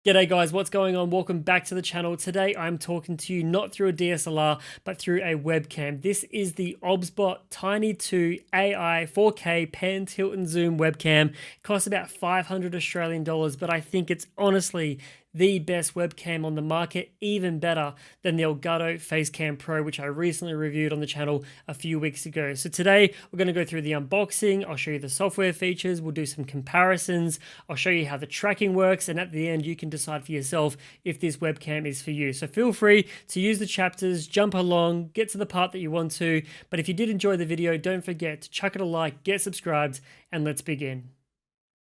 G'day guys, what's going on? Welcome back to the channel. Today I'm talking to you not through a DSLR, but through a webcam. This is the OBSBOT Tiny 2 AI 4K pan, tilt and zoom webcam. It costs about 500 Australian dollars, but I think it's honestly the best webcam on the market, even better than the Elgato Facecam Pro, which I recently reviewed on the channel a few weeks ago. So today we're going to go through the unboxing. I'll show you the software features. We'll do some comparisons. I'll show you how the tracking works. And at the end, you can decide for yourself if this webcam is for you. So feel free to use the chapters, jump along, get to the part that you want to. But if you did enjoy the video, don't forget to chuck it a like, get subscribed, and let's begin.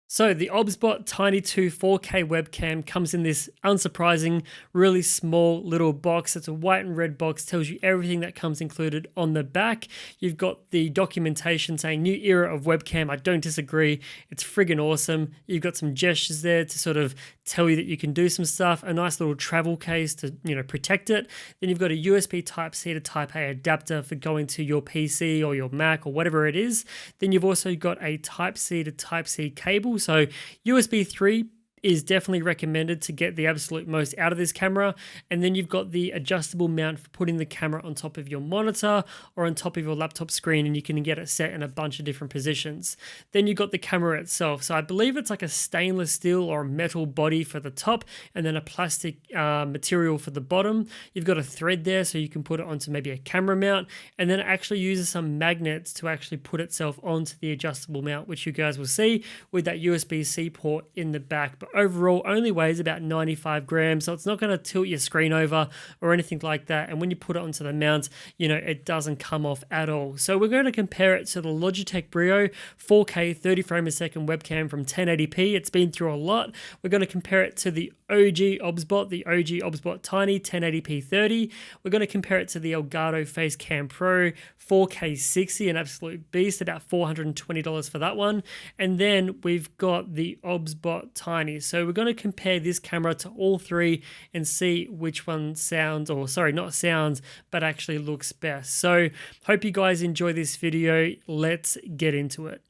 So the OBSBOT Tiny 2 4K webcam comes in this unsurprising, really small little box. It's a white and red box, tells you everything that comes included on the back. You've got the documentation saying new era of webcam. I don't disagree. It's friggin' awesome. You've got some gestures there to sort of tell you that you can do some stuff. A nice little travel case to, protect it. Then you've got a USB Type-C to Type-A adapter for going to your PC or your Mac or whatever it is. Then you've also got a Type-C to Type-C cable. So USB 3 is definitely recommended to get the absolute most out of this camera. And then you've got the adjustable mount for putting the camera on top of your monitor or on top of your laptop screen, and you can get it set in a bunch of different positions. Then you've got the camera itself. So I believe it's like a stainless steel or metal body for the top and then a plastic material for the bottom. You've got a thread there so you can put it onto maybe a camera mount, and then it actually uses some magnets to actually put itself onto the adjustable mount, which you guys will see with that USB-C port in the back. But overall only weighs about 95 grams, so it's not going to tilt your screen over or anything like that. And when you put it onto the mount, it doesn't come off at all. So we're going to compare it to the Logitech Brio 4K 30 frame a second webcam from 1080p. It's been through a lot. We're going to compare it to the OG OBSBOT, the OG OBSBOT Tiny 1080p 30. We're going to compare it to the Elgato Facecam Pro 4K 60, an absolute beast, about $420 for that one. And then we've got the OBSBOT Tiny. So we're going to compare this camera to all three and see which one sounds, or sorry, not sounds, but actually looks best. So hope you guys enjoy this video. Let's get into it.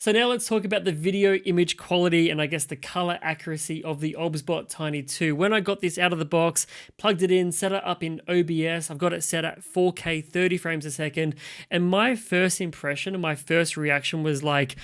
So now let's talk about the video image quality and I guess the color accuracy of the OBSBOT Tiny 2. When I got this out of the box, plugged it in, set it up in OBS, I've got it set at 4K 30 frames a second. And my first impression and my first reaction was like,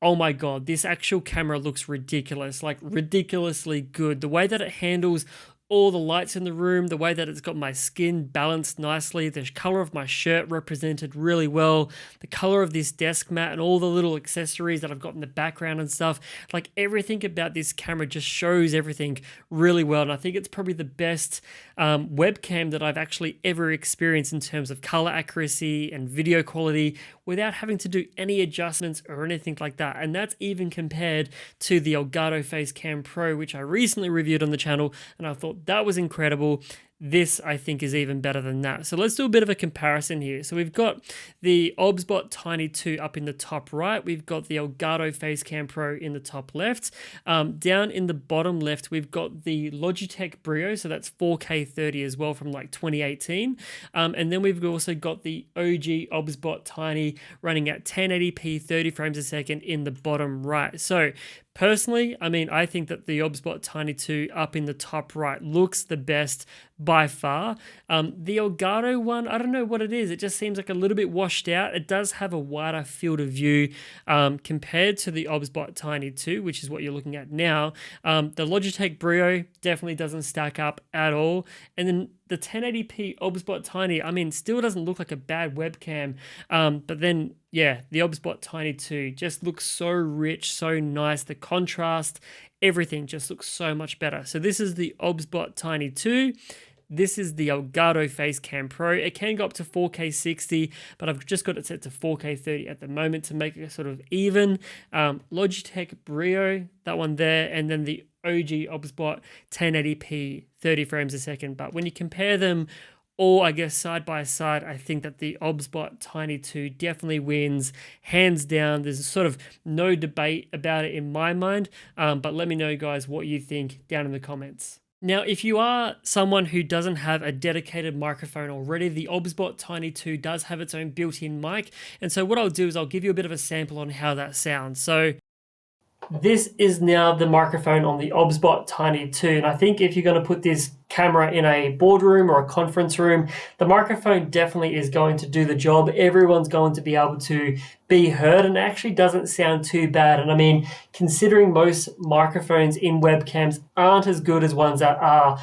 oh my God, this actual camera looks ridiculous, like ridiculously good. The way that it handles all the lights in the room, the way that it's got my skin balanced nicely, the color of my shirt represented really well, the color of this desk mat and all the little accessories that I've got in the background and stuff, like everything about this camera just shows everything really well. And I think it's probably the best webcam that I've actually ever experienced in terms of color accuracy and video quality without having to do any adjustments or anything like that. And that's even compared to the Elgato Facecam Pro, which I recently reviewed on the channel, and I thought that was incredible. This, I think, is even better than that. So let's do a bit of a comparison here. So we've got the OBSBOT Tiny 2 up in the top right. We've got the Elgato Facecam Pro in the top left. Down in the bottom left, we've got the Logitech Brio. So that's 4K 30 as well from like 2018. And then we've also got the OG OBSBOT Tiny running at 1080p 30 frames a second in the bottom right. So personally, I think that the OBSBOT Tiny 2 up in the top right looks the best by far. The Elgato one, I don't know what it is. It just seems like a little bit washed out. It does have a wider field of view compared to the OBSBOT Tiny 2, which is what you're looking at now. The Logitech Brio definitely doesn't stack up at all. And then the 1080p OBSBOT Tiny, still doesn't look like a bad webcam. But then, yeah, the OBSBOT Tiny 2 just looks so rich, so nice. The contrast, everything just looks so much better. So this is the OBSBOT Tiny 2. This is the Elgato Facecam Pro. It can go up to 4K 60, but I've just got it set to 4K 30 at the moment to make it sort of even. Logitech Brio, that one there, and then the OG OBSBOT 1080p 30 frames a second. But when you compare them all, I guess, side by side, I think that the OBSBOT Tiny 2 definitely wins, hands down. There's sort of no debate about it in my mind, but let me know, guys, what you think down in the comments. Now, if you are someone who doesn't have a dedicated microphone already, the OBSBOT Tiny 2 does have its own built-in mic. And so what I'll do is I'll give you a bit of a sample on how that sounds. So This is now the microphone on the OBSBOT Tiny 2, and I think if you're going to put this camera in a boardroom or a conference room, the microphone definitely is going to do the job. Everyone's going to be able to be heard, and it actually doesn't sound too bad. And I mean, considering most microphones in webcams aren't as good as ones that are,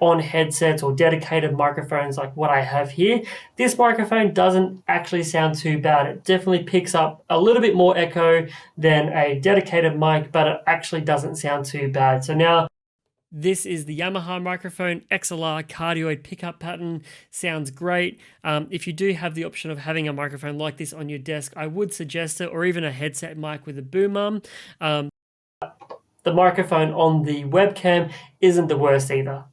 on headsets or dedicated microphones like what I have here, this microphone doesn't actually sound too bad. It definitely picks up a little bit more echo than a dedicated mic, but it actually doesn't sound too bad. So now, this is the Yamaha microphone XLR cardioid pickup pattern. Sounds great. If you do have the option of having a microphone like this on your desk, I would suggest it, or even a headset mic with a boom arm. The microphone on the webcam isn't the worst either.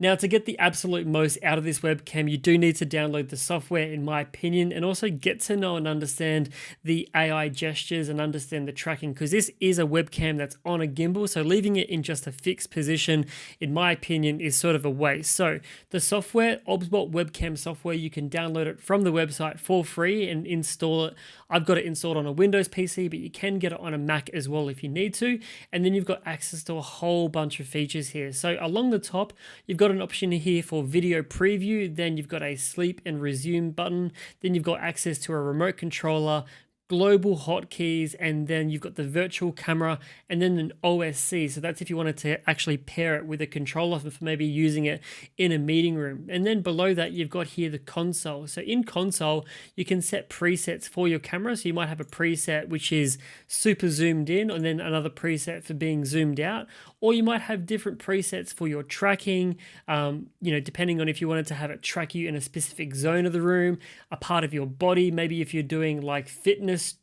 Now, to get the absolute most out of this webcam, you do need to download the software, in my opinion, and also get to know and understand the AI gestures and understand the tracking, because this is a webcam that's on a gimbal, so leaving it in just a fixed position, in my opinion, is sort of a waste. So the software, OBSBOT webcam software, you can download it from the website for free and install it. I've got it installed on a Windows PC, but you can get it on a Mac as well if you need to. And then you've got access to a whole bunch of features here. So along the top, you've got an option here for video preview. Then you've got a sleep and resume button. Then you've got access to a remote controller, global hotkeys, and then you've got the virtual camera, and then an OSC. So that's if you wanted to actually pair it with a controller for maybe using it in a meeting room. And then below that, you've got here the console. So in console, you can set presets for your camera. So you might have a preset which is super zoomed in, and then another preset for being zoomed out. Or you might have different presets for your tracking, depending on if you wanted to have it track you in a specific zone of the room, a part of your body, maybe if you're doing like fitness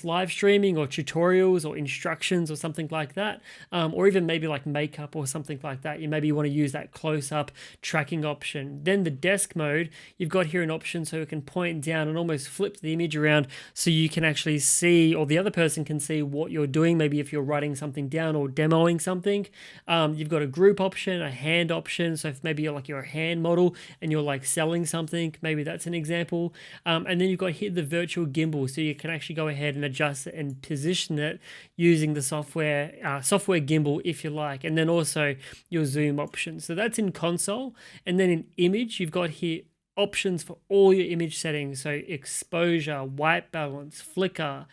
live streaming or tutorials or instructions or something like that, or even maybe like makeup or something like that. Maybe you want to use that close-up tracking option. Then the desk mode, you've got here an option so it can point down and almost flip the image around so you can actually see, or the other person can see what you're doing, maybe if you're writing something down or demoing something. You've got a group option, a hand option, so if maybe you're a hand model and you're like selling something, maybe that's an example. And then you've got here the virtual gimbal, so you can actually go ahead and adjust it and position it using the software gimbal if you like, and then also your zoom option. So that's in console. And then in image, you've got here options for all your image settings, so exposure, white balance, flicker,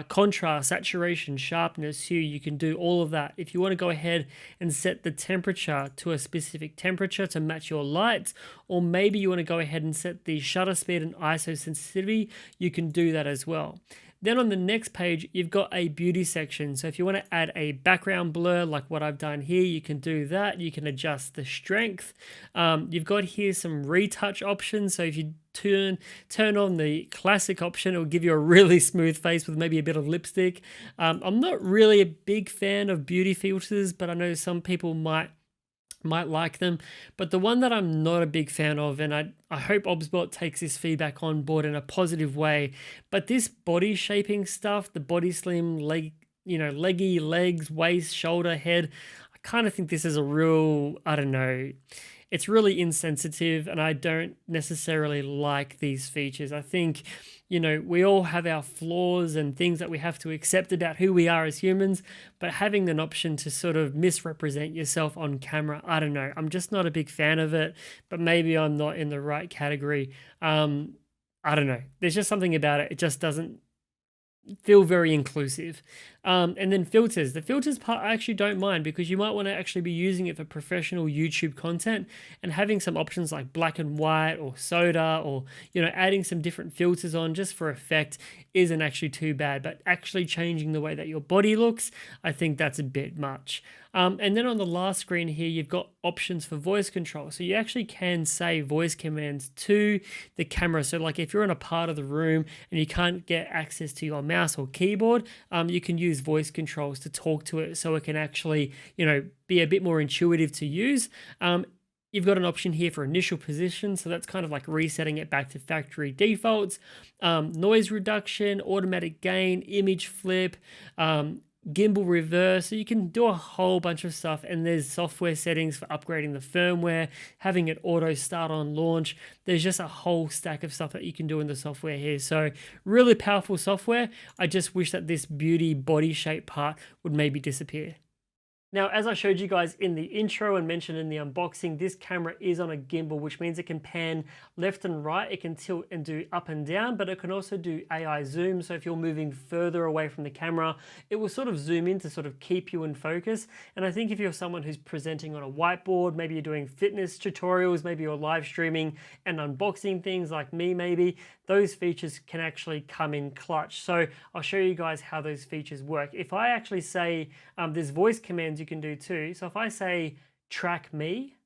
contrast, saturation, sharpness, hue. You can do all of that. If you want to go ahead and set the temperature to a specific temperature to match your lights, or maybe you want to go ahead and set the shutter speed and ISO sensitivity, you can do that as well. Then on the next page, you've got a beauty section. So if you want to add a background blur like what I've done here, you can do that. You can adjust the strength. You've got here some retouch options. So if you turn on the classic option, it will give you a really smooth face with maybe a bit of lipstick. I'm not really a big fan of beauty filters, but I know some people might like them. But the one that I'm not a big fan of, and I hope OBSBOT takes this feedback on board in a positive way, but this body shaping stuff, the body slim, leggy, legs, waist, shoulder, head, I kind of think this is a real, it's really insensitive, and I don't necessarily like these features. I think, we all have our flaws and things that we have to accept about who we are as humans, but having an option to sort of misrepresent yourself on camera, I'm just not a big fan of it, but maybe I'm not in the right category. There's just something about it. It just doesn't feel very inclusive. And then filters. The filters part I actually don't mind, because you might want to actually be using it for professional YouTube content, and having some options like black and white or soda, or adding some different filters on just for effect isn't actually too bad. But actually changing the way that your body looks, I think that's a bit much. And then on the last screen here, you've got options for voice control. So you actually can say voice commands to the camera. So like if you're in a part of the room and you can't get access to your mouse or keyboard, you can use voice controls to talk to it so it can actually, be a bit more intuitive to use. You've got an option here for initial position, so that's kind of like resetting it back to factory defaults. Noise reduction, automatic gain, image flip, gimbal reverse, so you can do a whole bunch of stuff. And there's software settings for upgrading the firmware, having it auto start on launch. There's just a whole stack of stuff that you can do in the software here. So really powerful software. I just wish that this beauty body shape part would maybe disappear. Now, as I showed you guys in the intro and mentioned in the unboxing, this camera is on a gimbal, which means it can pan left and right. It can tilt and do up and down, but it can also do AI zoom. So if you're moving further away from the camera, it will sort of zoom in to sort of keep you in focus. And I think if you're someone who's presenting on a whiteboard, maybe you're doing fitness tutorials, maybe you're live streaming and unboxing things like me, maybe, those features can actually come in clutch. So I'll show you guys how those features work. If I actually say, there's voice commands you can do too. So if I say track me,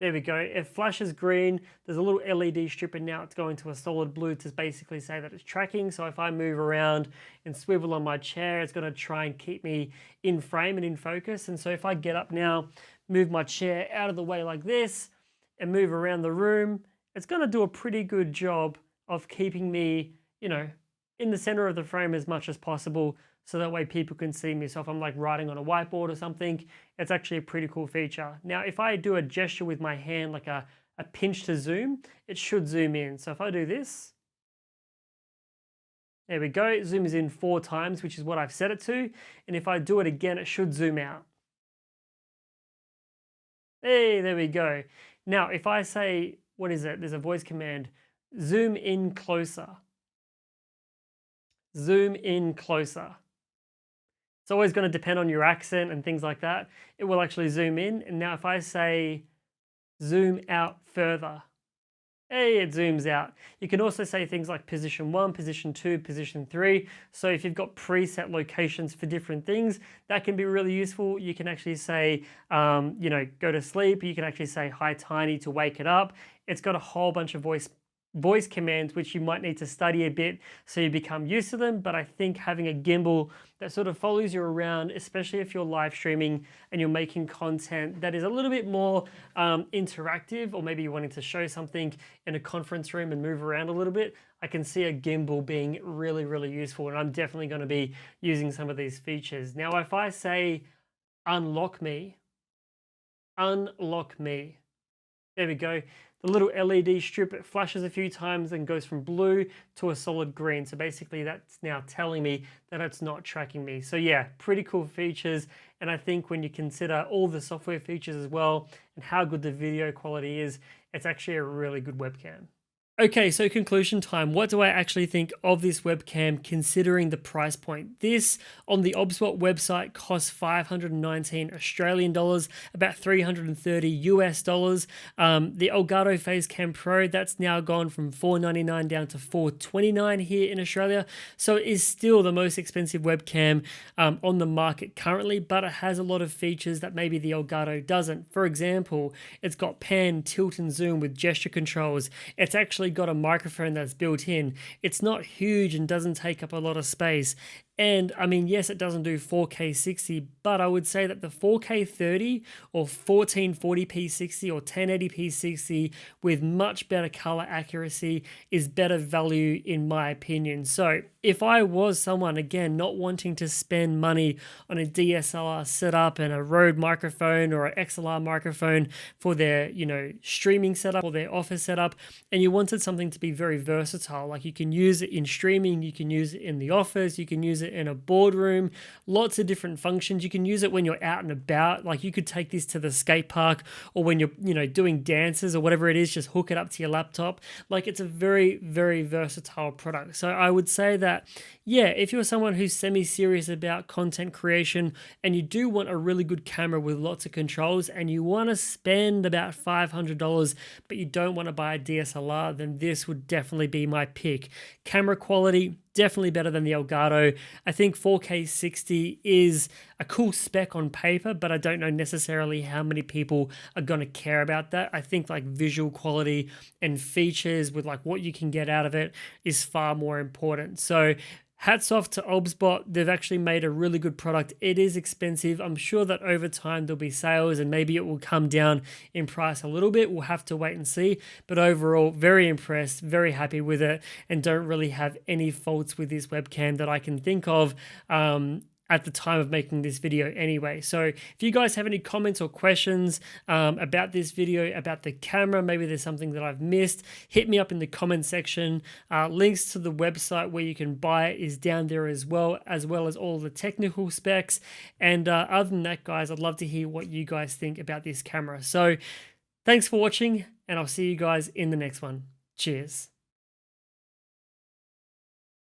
there we go. It flashes green. There's a little LED strip and now it's going to a solid blue to basically say that it's tracking. So if I move around and swivel on my chair, it's going to try and keep me in frame and in focus. And so if I get up now, move my chair out of the way like this and move around the room, it's going to do a pretty good job of keeping me, in the center of the frame as much as possible, so that way people can see me. So if I'm like writing on a whiteboard or something, it's actually a pretty cool feature. Now, if I do a gesture with my hand, like a pinch to zoom, it should zoom in. So if I do this, there we go, it zooms in 4 times, which is what I've set it to. And if I do it again, it should zoom out. Hey, there we go. Now, if I say, what is it? There's a voice command, zoom in closer. Zoom in closer. It's always going to depend on your accent and things like that. It will actually zoom in. And now if I say zoom out further, hey, it zooms out. You can also say things like position 1, position 2, position 3. So if you've got preset locations for different things, that can be really useful. You can actually say, go to sleep. You can actually say hi Tiny to wake it up. It's got a whole bunch of voice commands which you might need to study a bit so you become used to them. But I think having a gimbal that sort of follows you around, especially if you're live streaming and you're making content that is a little bit more interactive, or maybe you're wanting to show something in a conference room and move around a little bit, I can see a gimbal being really, really useful. And I'm definitely going to be using some of these features. Now, if I say unlock me, there we go. The little LED strip, it flashes a few times and goes from blue to a solid green. So basically that's now telling me that it's not tracking me. So yeah, pretty cool features. And I think when you consider all the software features as well and how good the video quality is, it's actually a really good webcam. Okay, so conclusion time. What do I actually think of this webcam considering the price point? This on the OBSBOT website costs 519 Australian dollars, about 330 US dollars. The Elgato Facecam Pro, that's now gone from 499 down to 429 here in Australia. So it is still the most expensive webcam on the market currently, but it has a lot of features that maybe the Elgato doesn't. For example, it's got pan, tilt and zoom with gesture controls. It's actually got a microphone that's built in. It's not huge and doesn't take up a lot of space. And I mean, yes, it doesn't do 4K 60, but I would say that the 4K 30 or 1440p 60 or 1080p 60 with much better color accuracy is better value in my opinion. So if I was someone, again, not wanting to spend money on a DSLR setup and a Rode microphone or an XLR microphone for their, streaming setup or their office setup, and you wanted something to be very versatile, like you can use it in streaming, you can use it in the office, you can use it in a boardroom, lots of different functions. You can use it when you're out and about, like you could take this to the skate park, or when you're doing dances or whatever it is, just hook it up to your laptop. Like, it's a very, very versatile product. So I would say that, yeah, if you're someone who's semi-serious about content creation and you do want a really good camera with lots of controls and you want to spend about $500 but you don't want to buy a DSLR, then this would definitely be my pick. Camera quality, definitely better than the Elgato. I think 4K 60 is a cool spec on paper, but I don't know necessarily how many people are going to care about that. I think like visual quality and features with like what you can get out of it is far more important. So hats off to OBSBOT. They've actually made a really good product. It is expensive. I'm sure that over time there'll be sales and maybe it will come down in price a little bit. We'll have to wait and see. But overall, very impressed, very happy with it, and don't really have any faults with this webcam that I can think of at the time of making this video anyway. So if you guys have any comments or questions about this video, about the camera, maybe there's something that I've missed, hit me up in the comment section. Links to the website where you can buy it is down there as well as all the technical specs. And other than that, guys, I'd love to hear what you guys think about this camera. So thanks for watching, and I'll see you guys in the next one. Cheers.